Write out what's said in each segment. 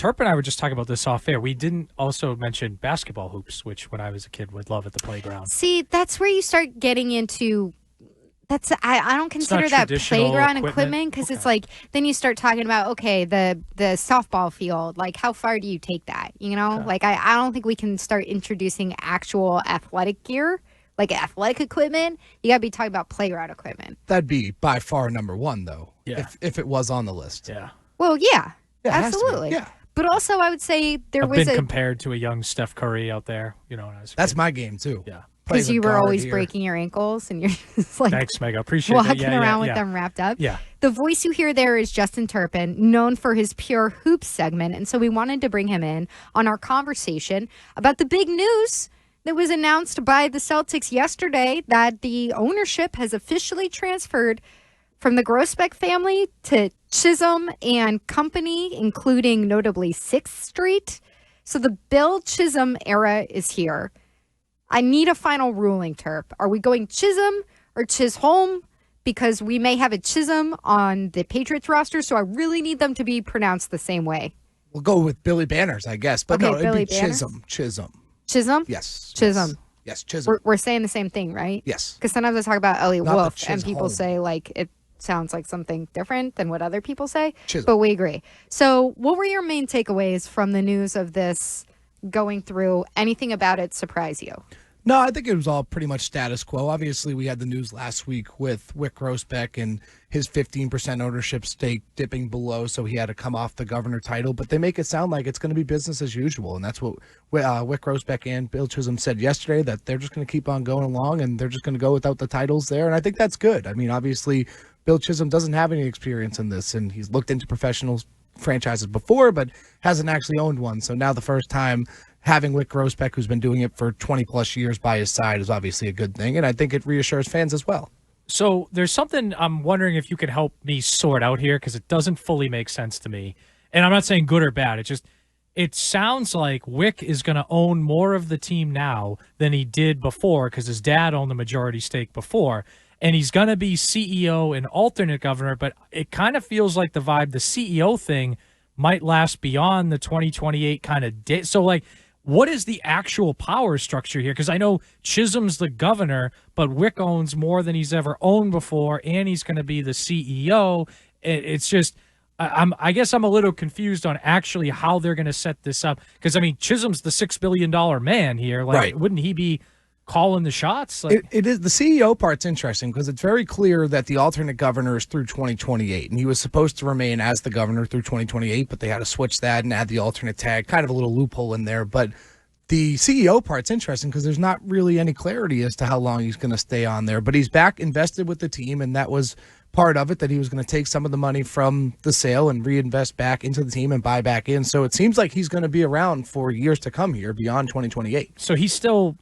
Turpin and I were just talking about this off air. We didn't also mention basketball hoops, which when I was a kid would love at the playground. See, that's where you start getting into. I don't consider that playground equipment because it's like then you start talking about the softball field, like how far do you take that, like I don't think we can start introducing actual athletic gear, like athletic equipment. You gotta be talking about playground equipment. That'd be by far number one though. Yeah. If it was on the list. Yeah. Well, yeah absolutely. Yeah. But also I would say I've been compared to a young Steph Curry out there, when I was That's my game too. Yeah. Because you were always breaking your ankles and you're just like thanks, Meg. I appreciate walking around with them wrapped up. Yeah. The voice you hear there is Justin Turpin, known for his Pure Hoops segment. And so we wanted to bring him in on our conversation about the big news that was announced by the Celtics yesterday, that the ownership has officially transferred from the Grousbeck family to Chisholm and Company, including notably 6th Street. So the Bill Chisholm era is here. I need a final ruling, Terp. Are we going Chisholm or Chisholm? Because we may have a Chisholm on the Patriots roster, so I really need them to be pronounced the same way. We'll go with Billy Banners, I guess. But no, it'd be Chisholm. Chisholm? Yes. Chisholm. Yes, Chisholm. We're saying the same thing, right? Yes. Because sometimes I talk about Elliot Wolf, and people say, like, it sounds like something different than what other people say. Chisholm. But we agree. So what were your main takeaways from the news of this going through? Anything about it surprise you? No, I think it was all pretty much status quo. Obviously, we had the news last week with Wyc Grousbeck and his 15% ownership stake dipping below, so he had to come off the governor title. But they make it sound like it's going to be business as usual, and that's what Wyc Grousbeck and Bill Chisholm said yesterday, that they're just going to keep on going along, and they're just going to go without the titles there. And I think that's good. I mean, obviously, Bill Chisholm doesn't have any experience in this, and he's looked into professional franchises before, but hasn't actually owned one. So now the first time having Wyc Grousbeck, who's been doing it for 20-plus years by his side, is obviously a good thing, and I think it reassures fans as well. So there's something I'm wondering if you could help me sort out here, because it doesn't fully make sense to me. And I'm not saying good or bad. It sounds like Wyc is going to own more of the team now than he did before, because his dad owned the majority stake before. And he's going to be CEO and alternate governor, but it kind of feels like the vibe, the CEO thing might last beyond the 2028 kind of day. So, like, what is the actual power structure here? Because I know Chisholm's the governor, but Wyc owns more than he's ever owned before, and he's going to be the CEO. It's just, I guess I'm a little confused on actually how they're going to set this up. Because, I mean, Chisholm's the $6 billion man here. Like, right. Wouldn't he be calling the shots? Like, it is. The CEO part's interesting because it's very clear that the alternate governor is through 2028, and he was supposed to remain as the governor through 2028, but they had to switch that and add the alternate tag. Kind of a little loophole in there, but the CEO part's interesting because there's not really any clarity as to how long he's going to stay on there. But he's back invested with the team, and that was part of it, that he was going to take some of the money from the sale and reinvest back into the team and buy back in. So it seems like he's going to be around for years to come here beyond 2028. So he's still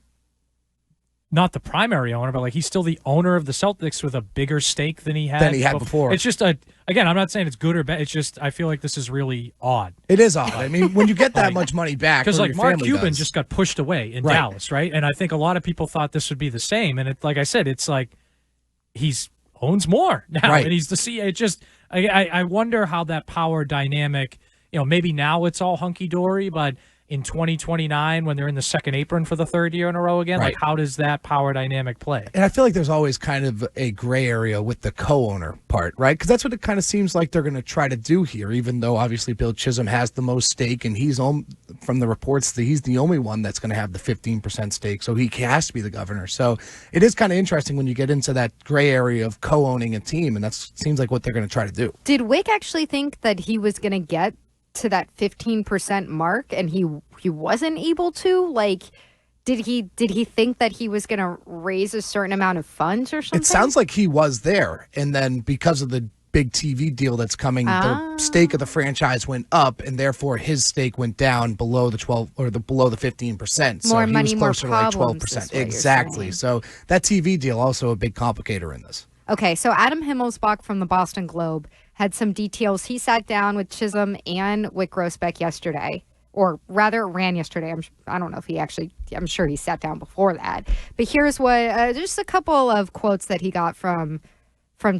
not the primary owner, but like he's still the owner of the Celtics with a bigger stake than he had before. It's just again, I'm not saying it's good or bad. It's just, I feel like this is really odd. It is odd. I mean, when you get that much money back, because like Mark Cuban just got pushed away in Dallas, right? And I think a lot of people thought this would be the same. And it, like I said, it's like he's owns more now, and he's the CEO. It just, I wonder how that power dynamic, maybe now it's all hunky dory, but in 2029, when they're in the second apron for the third year in a row again, like how does that power dynamic play? And I feel like there's always kind of a gray area with the co-owner part, right? Because that's what it kind of seems like they're going to try to do here, even though obviously Bill Chisholm has the most stake, and he's from the reports that he's the only one that's going to have the 15% stake, so he has to be the governor. So it is kind of interesting when you get into that gray area of co-owning a team, and that seems like what they're going to try to do. Did Wyc actually think that he was going to get to that 15% mark and he wasn't able to? Like, did he think that he was going to raise a certain amount of funds or something? It sounds like he was there, and then because of the big TV deal that's coming, the stake of the franchise went up, and therefore his stake went down below the 12 or below the 15%. So more he money, was closer more to like 12%. Exactly. So that TV deal also a big complicator in this. Okay, so Adam Himmelsbach from the Boston Globe had some details. He sat down with Chisholm and Wyc Grousbeck yesterday, or rather ran yesterday. I don't know if he actually, I'm sure he sat down before that. But here's what, just a couple of quotes that he got from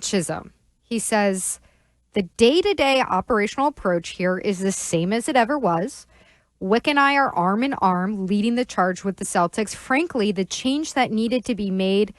Chisholm. He says, The day-to-day operational approach here is the same as it ever was. Wyc and I are arm in arm leading the charge with the Celtics. Frankly, the change that needed to be made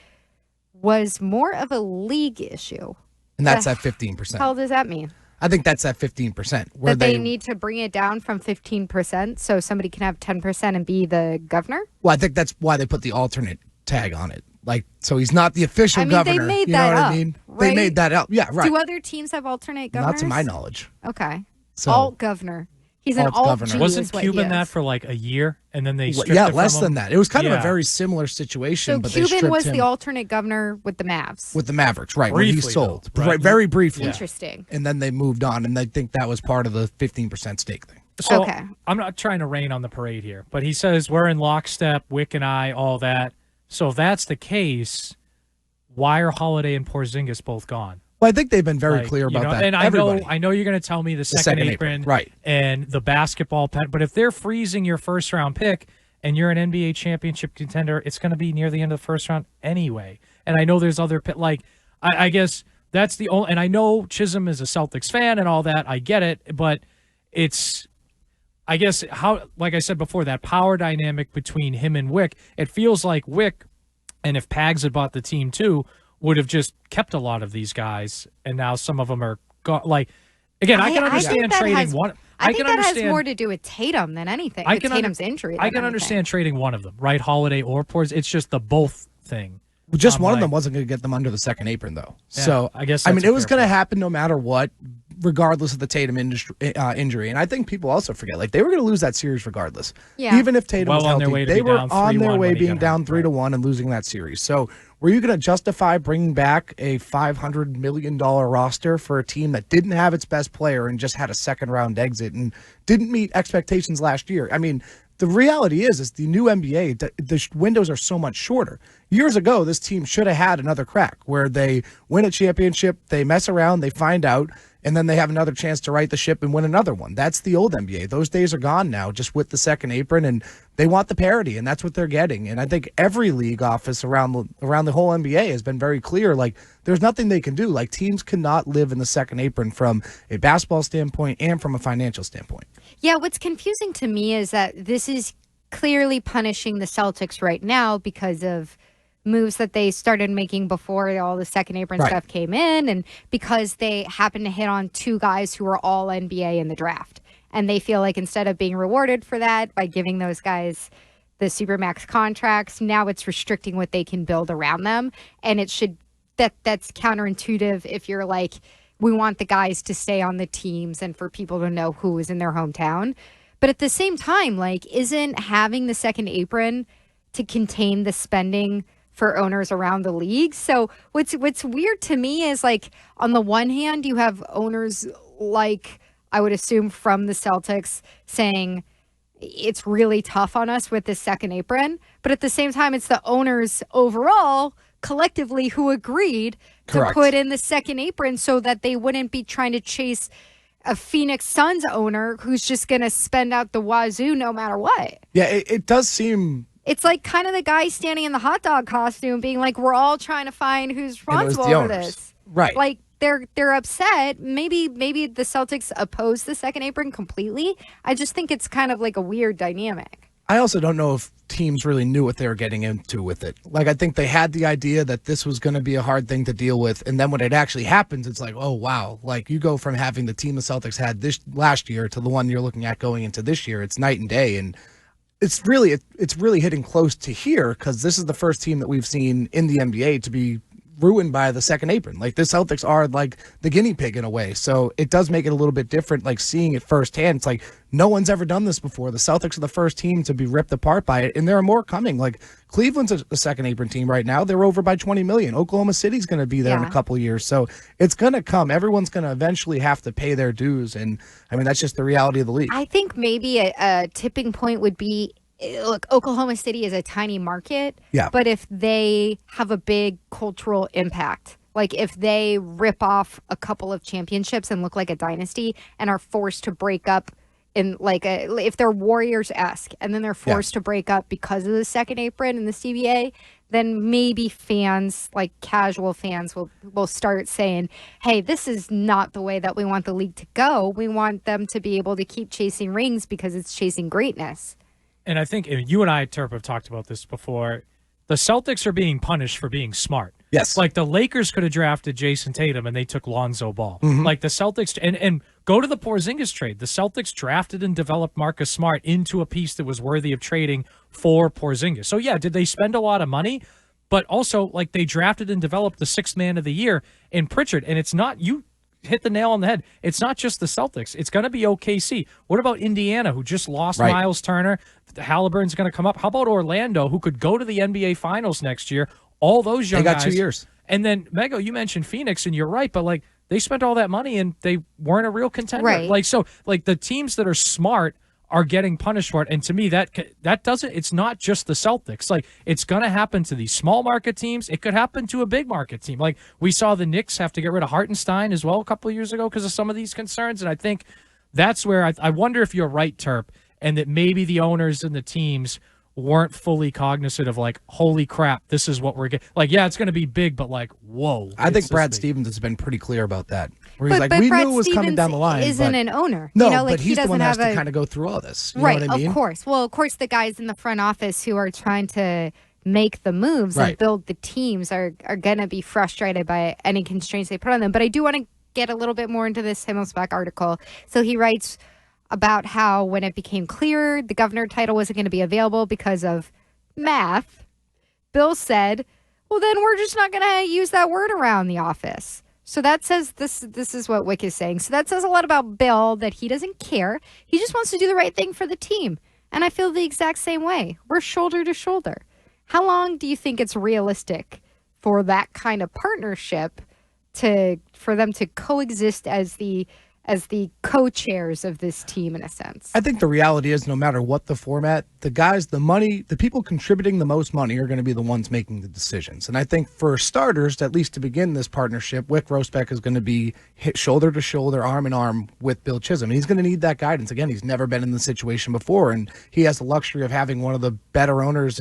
was more of a league issue. And that's at 15%. What the hell does that mean? I think that's at 15%. That they need to bring it down from 15% so somebody can have 10% and be the governor? Well, I think that's why they put the alternate tag on it. Like, so he's not the official governor. They made you that know what up, I mean? right? They made that up. Yeah, right. Do other teams have alternate governors? Not to my knowledge. Okay. So, alt governor. He's an alt governor. Wasn't Cuban that for like a year, and then they stripped it from less him? than that. It was kind of a very similar situation. So but they Cuban stripped was him the alternate governor with the Mavs. with the Mavericks, right? When he Briefly, sold, though, right? very briefly. Interesting. And then they moved on, and I think that was part of the 15% stake thing. So Okay. I'm not trying to rain on the parade here, but he says we're in lockstep, Wyc and I, all that. So if that's the case, why are Holiday and Porzingis both gone? Well, I think they've been very clear about that. And Everybody. I know you're going to tell me the second apron, right? And the basketball pen, but if they're freezing your first round pick and you're an NBA championship contender, it's going to be near the end of the first round anyway. And I know there's other I guess that's the only. And I know Chisholm is a Celtics fan and all that. I get it, but it's. I guess like I said before, that power dynamic between him and Wyc, it feels like Wyc, and if Pags had bought the team too, would have just kept a lot of these guys, and now some of them are gone. Like, again, I can understand trading one. I think that has more to do with Tatum than anything. Tatum's injury. I can understand trading one of them, right? Holiday or Porz. It's just the both thing. Well, just one of them wasn't going to get them under the second apron, though. Yeah, so I guess it was going to happen no matter what, regardless of the Tatum injury. And I think people also forget, like, they were going to lose that series regardless. Yeah. Even if Tatum was healthy, they were on their way being down 3-1 and losing that series. So were you going to justify bringing back a $500 million roster for a team that didn't have its best player and just had a second-round exit and didn't meet expectations last year? I mean, the reality is the new NBA, the windows are so much shorter. Years ago, this team should have had another crack where they win a championship, they mess around, they find out, and then they have another chance to right the ship and win another one. That's the old NBA. Those days are gone now, just with the second apron, and they want the parity, and that's what they're getting. And I think every league office around the whole NBA has been very clear, like, there's nothing they can do. Like, teams cannot live in the second apron from a basketball standpoint and from a financial standpoint. Yeah, what's confusing to me is that this is clearly punishing the Celtics right now because of moves that they started making before all the second apron stuff came in, and because they happened to hit on two guys who were all NBA in the draft. And they feel like instead of being rewarded for that by giving those guys the Supermax contracts, now it's restricting what they can build around them. And that's counterintuitive if you're like, we want the guys to stay on the teams and for people to know who is in their hometown. But at the same time, like, isn't having the second apron to contain the spending for owners around the league? So what's weird to me is, like, on the one hand, you have owners like, I would assume from the Celtics, saying it's really tough on us with this second apron. But at the same time, it's the owners overall collectively who agreed to put in the second apron so that they wouldn't be trying to chase a Phoenix Suns owner who's just going to spend out the wazoo no matter what. Yeah, it does seem... It's like kind of the guy standing in the hot dog costume being like, we're all trying to find who's responsible for this. Right. Like, they're upset. Maybe the Celtics oppose the second apron completely. I just think it's kind of like a weird dynamic. I also don't know if teams really knew what they were getting into with it. Like, I think they had the idea that this was going to be a hard thing to deal with, and then when it actually happens, it's like, oh, wow. Like, you go from having the team the Celtics had this last year to the one you're looking at going into this year. It's night and day, and it's really hitting close to here because this is the first team that we've seen in the NBA to be ruined by the second apron. Like, the Celtics are like the guinea pig in a way. So it does make it a little bit different, like seeing it firsthand. It's like no one's ever done this before. The Celtics are the first team to be ripped apart by it, and there are more coming. Like, Cleveland's a second apron team right now. They're over by 20 million. Oklahoma City's going to be there in a couple of years. So it's going to come. Everyone's going to eventually have to pay their dues. And I mean, that's just the reality of the league. I think maybe a tipping point would be, look, Oklahoma City is a tiny market, but if they have a big cultural impact, like if they rip off a couple of championships and look like a dynasty and are forced to break up in like if they're Warriors-esque and then they're forced to break up because of the second apron and the CBA, then maybe fans, like casual fans, will start saying, hey, this is not the way that we want the league to go. We want them to be able to keep chasing rings because it's chasing greatness. And I think you and I, Turp, have talked about this before. The Celtics are being punished for being smart. Yes. Like the Lakers could have drafted Jason Tatum and they took Lonzo Ball. Mm-hmm. Like the Celtics, and go to the Porzingis trade. The Celtics drafted and developed Marcus Smart into a piece that was worthy of trading for Porzingis. So yeah, did they spend a lot of money? But also, like, they drafted and developed the sixth man of the year in Pritchard. And it's not, you hit the nail on the head. It's not just the Celtics. It's going to be OKC. What about Indiana, who just lost Miles Turner? Halliburton's going to come up. How about Orlando, who could go to the NBA Finals next year? All those young guys. They got 2 years. And then, Mego, you mentioned Phoenix, and you're right, but, like, they spent all that money, and they weren't a real contender. Right. Like, so, like, the teams that are smart are getting punished for it. And to me, that doesn't, it's not just the Celtics. Like, it's going to happen to these small market teams. It could happen to a big market team. Like, we saw the Knicks have to get rid of Hartenstein as well a couple of years ago because of some of these concerns. And I think that's where I wonder if you're right, Terp, and that maybe the owners and the teams weren't fully cognizant of, like, holy crap, this is what we're getting. Like, yeah, it's going to be big, but, like, whoa. I think Brad Stevens has been pretty clear about that. Where he's but we Brad knew it was coming down the line. Isn't an owner. No, you know, like, but he's the one that has to kind of go through all this. You know what I mean? Of course. Well, of course, the guys in the front office who are trying to make the moves and build the teams are going to be frustrated by any constraints they put on them. But I do want to get a little bit more into this Himmelsbach article. So he writes about how when it became clear the governor title wasn't going to be available because of math, Bill said, well, then we're just not going to use that word around the office. So that says this is what Wyc is saying. So that says a lot about Bill, that he doesn't care. He just wants to do the right thing for the team. And I feel the exact same way. We're shoulder to shoulder. How long do you think it's realistic for that kind of partnership for them to coexist as the co-chairs of this team, in a sense? I think the reality is, no matter what the format, the guys, the money, the people contributing the most money are going to be the ones making the decisions. And I think for starters, at least to begin this partnership, Wyc Grousbeck is going to be hit shoulder to shoulder, arm in arm with Bill Chisholm. And he's going to need that guidance. Again, he's never been in the situation before, and he has the luxury of having one of the better owners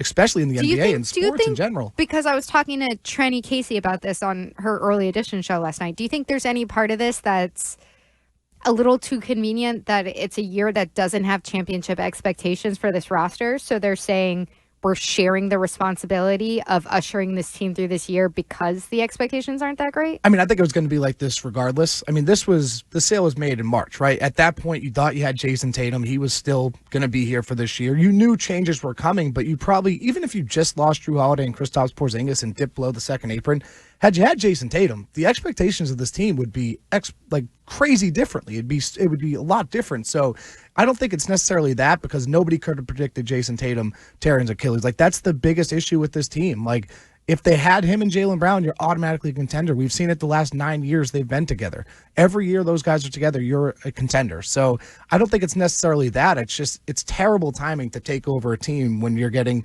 especially in the NBA and sports in general. Because I was talking to Trenny Casey about this on her Early Edition show last night. Do you think there's any part of this that's a little too convenient, that it's a year that doesn't have championship expectations for this roster? So they're saying we're sharing the responsibility of ushering this team through this year because the expectations aren't that great? I mean, I think it was going to be like this regardless. I mean, the sale was made in March, right? At that point, you thought you had Jason Tatum. He was still going to be here for this year. You knew changes were coming, but you probably, even if you just lost Drew Holiday and Kristaps Porzingis and dipped below the second apron, had you had Jason Tatum, the expectations of this team would be crazy differently. It would be a lot different. So I don't think it's necessarily that, because nobody could have predicted Jason Tatum tearing his Achilles. Like, that's the biggest issue with this team. Like, if they had him and Jaylen Brown, you're automatically a contender. We've seen it the last 9 years they've been together. Every year those guys are together, you're a contender. So I don't think it's necessarily that. It's just, it's terrible timing to take over a team when you're getting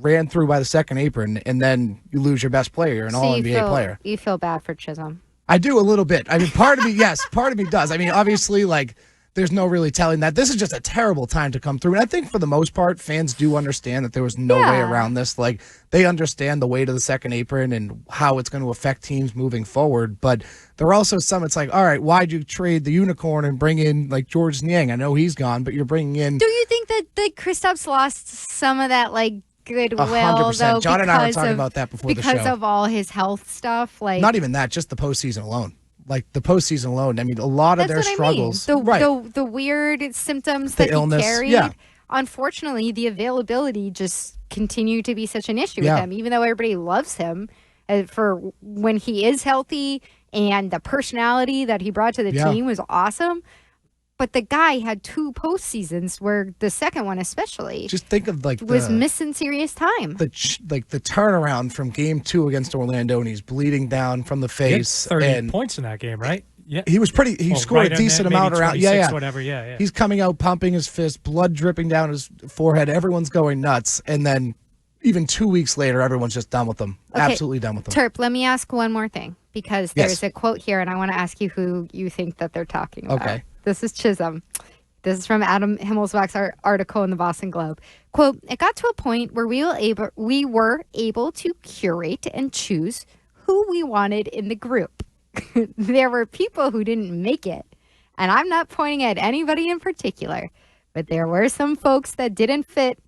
ran through by the second apron and then you lose your best player, an all-NBA player. You feel bad for Chisholm. I do a little bit. I mean, part of me, yes, part of me does. I mean, obviously, like, there's no really telling that. This is just a terrible time to come through. And I think for the most part, fans do understand that there was no way around this. Like, they understand the weight of the second apron and how it's going to affect teams moving forward. But there are also some, it's like, all right, why'd you trade the unicorn and bring in, like, George Niang? I know he's gone, but you're bringing in... Do you think that Kristaps lost some of that, like, goodwill, 100%. though? John and I were talking about that before the show. Because of all his health stuff? Like, not even that, just the postseason alone. Like, the postseason alone, I mean, a lot of their struggles. I mean. The weird symptoms that he carried. Unfortunately, the availability just continued to be such an issue with him, even though everybody loves him for when he is healthy, and the personality that he brought to the team was awesome. But the guy had 2 postseasons where the second one especially just think of was missing serious time. The turnaround from game 2 against Orlando, and he's bleeding down from the face. 30 points in that game, right? Yeah, he was pretty. He scored a decent amount around. Yeah, whatever. Yeah. He's coming out pumping his fist, blood dripping down his forehead. Everyone's going nuts, and then even 2 weeks later, everyone's just done with him. Okay. Absolutely done with him. Terp, let me ask one more thing, because there's a quote here, and I want to ask you who you think that they're talking about. Okay. This is Chisholm. This is from Adam Himmelsbach's article in the Boston Globe. Quote, it got to a point where we were able to curate and choose who we wanted in the group. There were people who didn't make it. And I'm not pointing at anybody in particular, but there were some folks that didn't fit.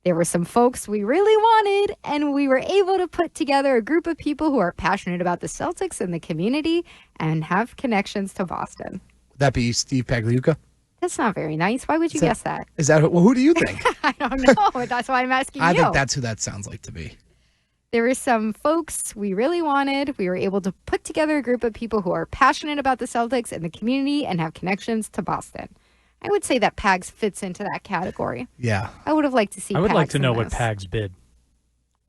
There were some folks we really wanted, and we were able to put together a group of people who are passionate about the Celtics and the community and have connections to Boston. Would that be Steve Pagliuca? That's not very nice. Why would you guess that? Is that well? Who do you think? I don't know. That's why I'm asking you. I think that's who that sounds like to me. There were some folks we really wanted. We were able to put together a group of people who are passionate about the Celtics and the community and have connections to Boston. I would say that Pags fits into that category. Yeah. I would have liked to see. I would Pags like to know in what this. Pags bid.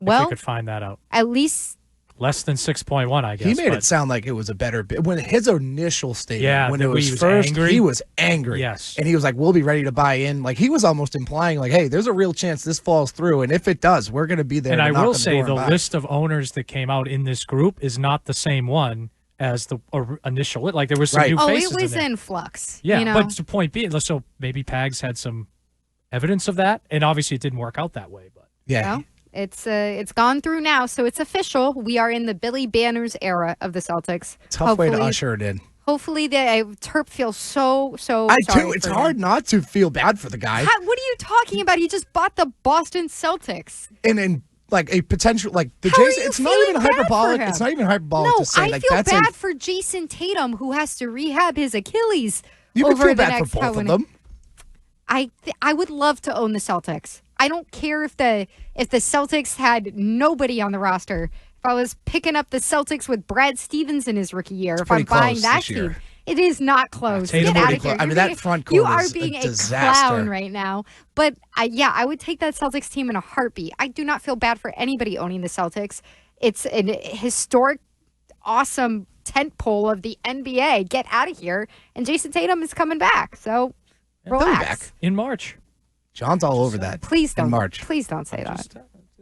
Well, if we could find that out. At least Less than 6.1, I guess. He made it sound like it was a better bid. When his initial statement, when it was he was first, angry. he was angry. Yes. And he was like, we'll be ready to buy in. Like, he was almost implying, like, hey, there's a real chance this falls through. And if it does, we're going to be there. And to I knock will on say door the and buy. list of owners that came out in this group is not the same one as the initial. Like, there was some new faces it was in there. in flux. Yeah, you know? but the point being, so maybe Pags had some evidence of that, and obviously it didn't work out that way. But yeah. Well, it's gone through now, so it's official. We are in the Billy Banners era of the Celtics. Tough way to usher it in. Hopefully, Turp feels so I sorry do. It's for hard him. not to feel bad for the guy. What are you talking about? He just bought the Boston Celtics. And in like a potential, like the How are Jason, you it's not feeling even bad for hyperbolic. him? It's not even hyperbolic No, to say I like feel that's bad for Jason Tatum, who has to rehab his Achilles You can over feel the bad next for both of however- them. I would love to own the Celtics. I don't care if the Celtics had nobody on the roster. If I was picking up the Celtics with Brad Stevens in his rookie year, if I'm pretty buying close that this year. team, it is not close. Tatum's Get out pretty of here. close. I mean, You're that being- front You court are is a being a disaster. clown right now. But I would take that Celtics team in a heartbeat. I do not feel bad for anybody owning the Celtics. It's an historic, awesome tentpole of the NBA. Get out of here. And Jason Tatum is coming back. So He'll relax. be back. in March. John's all over that. Please don't. In March. Please don't say that.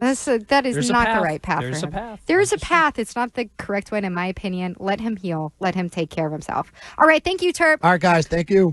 Just, That is there's a not the path. right path There's for a him. path. There I'm is a just saying. path. It's not the correct one, in my opinion. Let him heal. Let him take care of himself. All right. Thank you, Turp. All right, guys. Thank you.